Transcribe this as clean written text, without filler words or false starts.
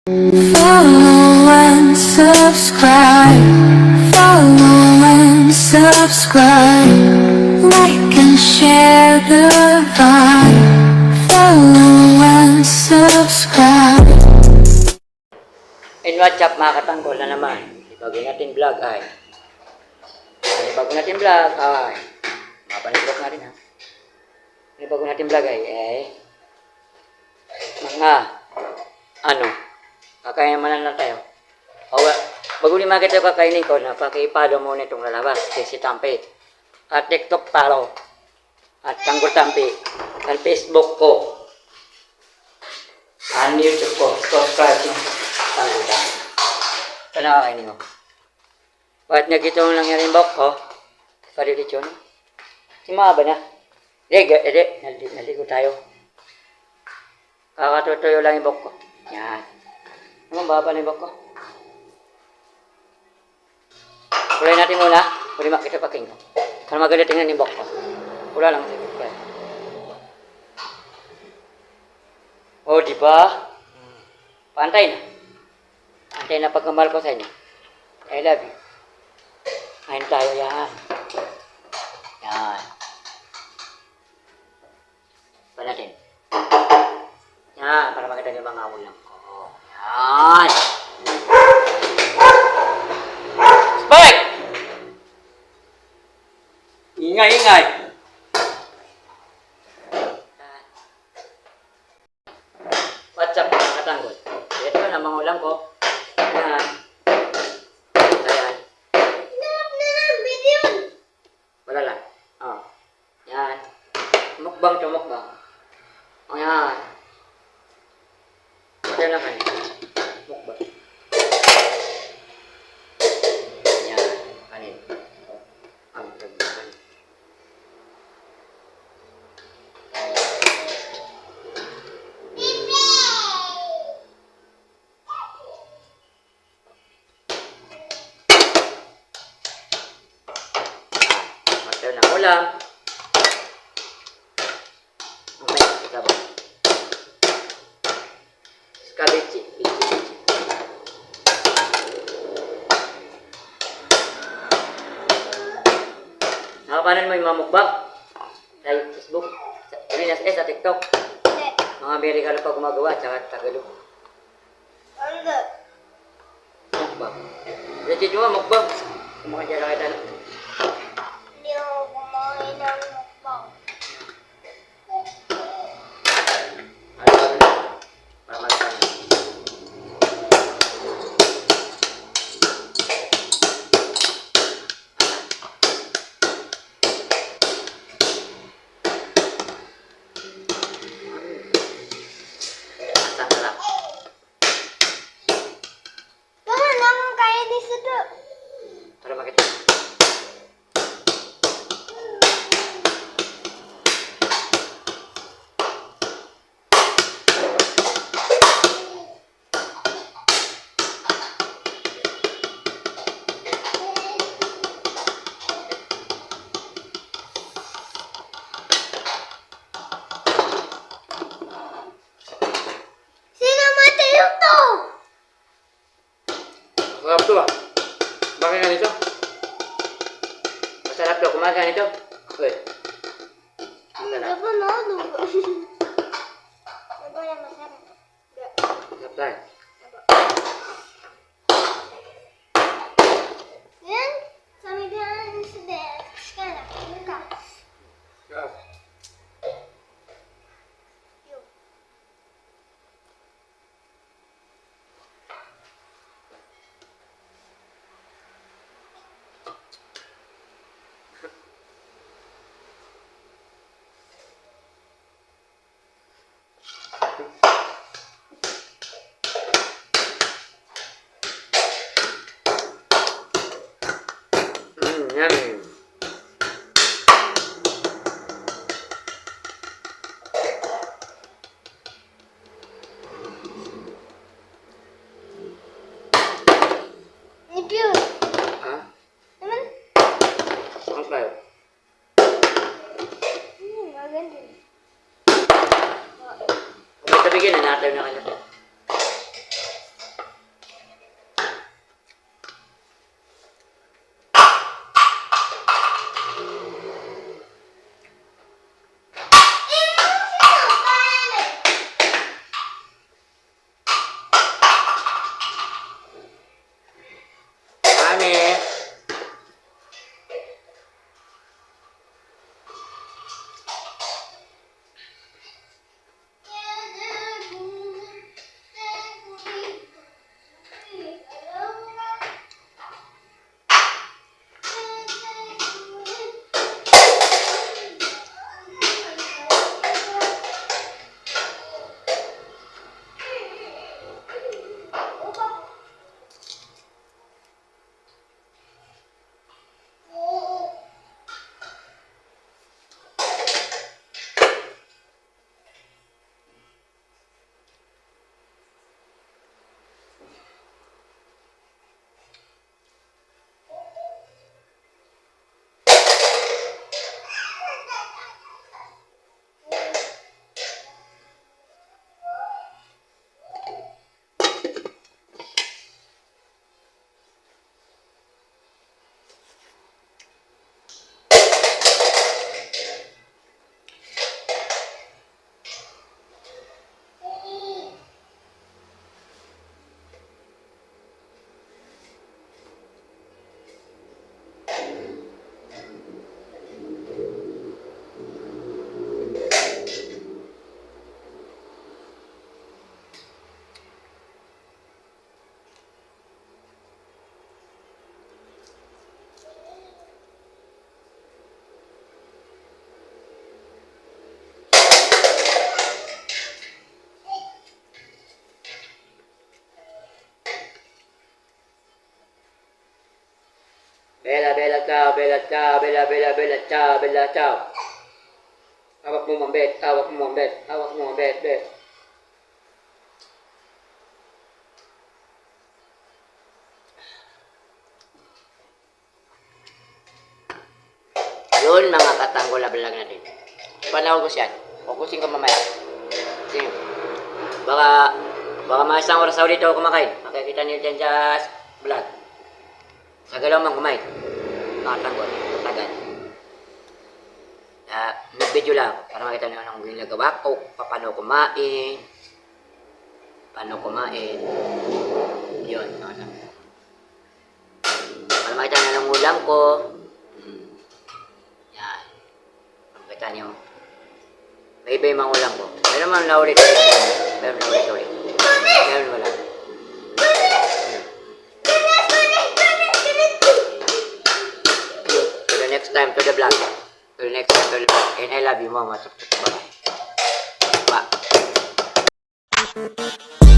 Follow and subscribe. Follow and subscribe. Like and share the vibe. Follow and subscribe. And what's up mga katanggol na naman? Bago natin vlog ay mapanibok natin ha. Bago natin vlog ay mga kakayaman na tayo. Bago ni mga tayo kakainin ko na paki-follow mo na itong lalabas si Tampi at TikTok follow at Tanggol Tampi at Facebook ko at YouTube ko subscribe nyo Tanggol Tampi. Sana kakainin mo. Bakit nga gito lang yung bok ko? Parilit yun. Si mga ba na? Naligo tayo. Kakatutuyo lang yung bok ko. Yan. Anong baba na yung bok ko? Kulay natin muna. Pwede makita pa king ko. Para magalit tingnan yung bok ko. Kula lang sa bok ko. Oh, di ba? Pantay na. Pantay na pagkamal ko sa inyo. I love you. Kain tayo yan. Yan. Pa natin. Yan, para makita niyo mga ulam ko. Yan. Spike! Ingay, ingay. What's up mga katanggol? Ito na mga ulam ko. Yan. Ayan. Wala lang. Oh. Yan. Mukbang to mukbang. Oh, yan. Ito lang kayo. Mukbang. Yan. Kanin. Ang kanin. Ito lang ulam. Cabbage. Nakapanan mo yung mga mukbang? Sa Facebook? Sa TikTok? Hindi. Mga Amerikano pa gumagawa, tsaka Tagalog. Hindi. Mukbang. Legit mo, mukbang. Kumakadya lang kita. Hindi ako kumain ng mukbang. Para magkano. Masarap. Kamu naman kaya di situ. Para makita. Sino matayo to? Masarap to ah. Bakit ganito? Masarap to. Kumain ka nito? Uy. Hindi Masarap. pa nalo. Ito yung masarap. Masarap tayo. Yan. Sabi ka sa desk ka na. Yun ka. Sarap. Yun. Yummy. Nipyo. Ha? Naman. Saan tayo? Maganda. Basta bigyan na natin na kanya. ciao, bella, ciao, bella, bella, bella, ciao, bella, ciao. Hawak mo, mambet, hawak mo, mambet, hawak mo, mambet, bet. Yun mga katanggol na vlog natin. Panahon ko siya. Fokusin ko mamaya. Kasi baka mga isang oras ulit ako kumakain. Makikita niyo dyan sa vlog. Sa galaw mang kumain. Mga katanggol. Tagal. Nag-video lang ako para makita niyo anong ginagawa ko. Paano kumain. Paano kumain. Yun. Mga katanggol. Para makita niyo anong ulam ko. Yan. Makita niyo. May iba yung mga ulam ko. Meron man na ulit. Meron na ulit. Meron wala. To the next time, to the vlog. To the next time, to the vlog. And I love you, mama. Bye. Bye.